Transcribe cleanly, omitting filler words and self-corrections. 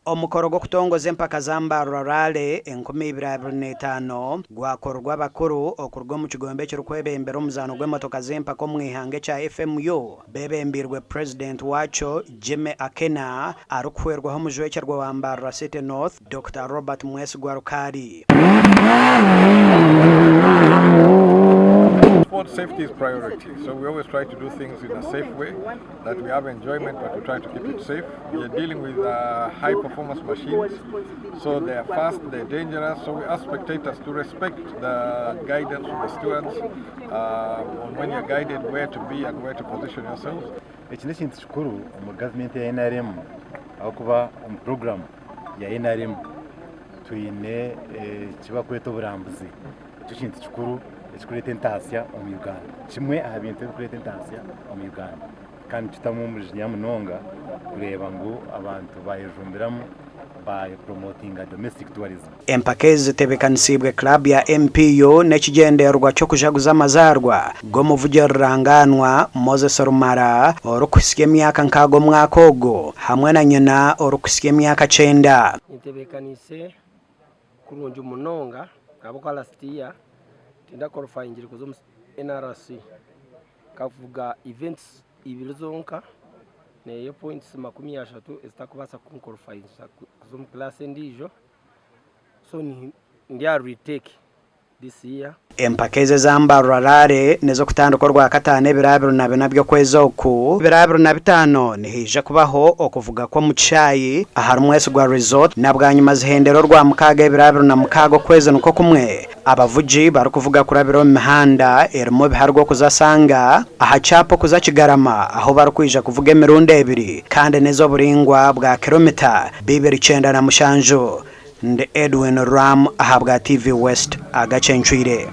Omukoro gwo kutongoza empaka za Mbarara Rally 2025 gwakorwa bakuru okurwa mu kigombe cy'urukwebembera omuzano gw'emotoka z'empaka omwihange kya FMU bebembirwe president wacho Jimmy Akena arukwirwaho mujwekerwa wa Mbarara City North Dr. Robert Mwesigwarukari. Sport safety is priority, so we always try to do things in a safe way, that we have enjoyment, but we try to keep it safe. We are dealing with high performance machines, so they are fast, they're dangerous, so we ask spectators to respect the guidance from the stewards on when you're guided where to be and where to position yourselves. Ekindi kintu kikuru mu government ya NRM akuba mu program ya NRM tuyine kibakweta oburambuzi. Ekyo kintu kikuru ekikureta entaasya omu Uganda, kimwe aha bintu ebikureta entaasya omu Uganda, kandi tutamu omujinya munonga kureba ngu abantu bayejumbiramu promotinga domestic tourism. Empaka zitebekanisibwe club ya MPU n'ekigenderwa cyo kujaguza amazarwa g'omuvugiranganwa Moses Rumara orukusiya emyaka nkago mwaka ogwo hamwe na nyina orukusiya emyaka 9. Ntebekanise kurungi munonga abo last year tinda qualifying kuzo NRC kavuga events ibiri zonka ne points 30 ezitakubasa qualifying kuzo mu class ndijo, so ndya retake this year. Empaka za Mbarara Rally nezo kutandika rwa katane ebirabiro nabyo kwezi oku ebirabiro na 5 nihije kubaho okuvuga kwa mucayi ahari Mwesigwa resort nabwanyuma zihendero rwa mukaga ebirabiro na mukago kwezi nuko kumwe abavuji bari kuvuga kurabiro mihanda erimo biharwo kuzasanga aha chapo kuzakigarama aho bari kwija kuvuga emirundi 2 kandi nezo buringwa bwa kilomita 290 Ndi Edwin Ram ahabwa TV West Agacencwire.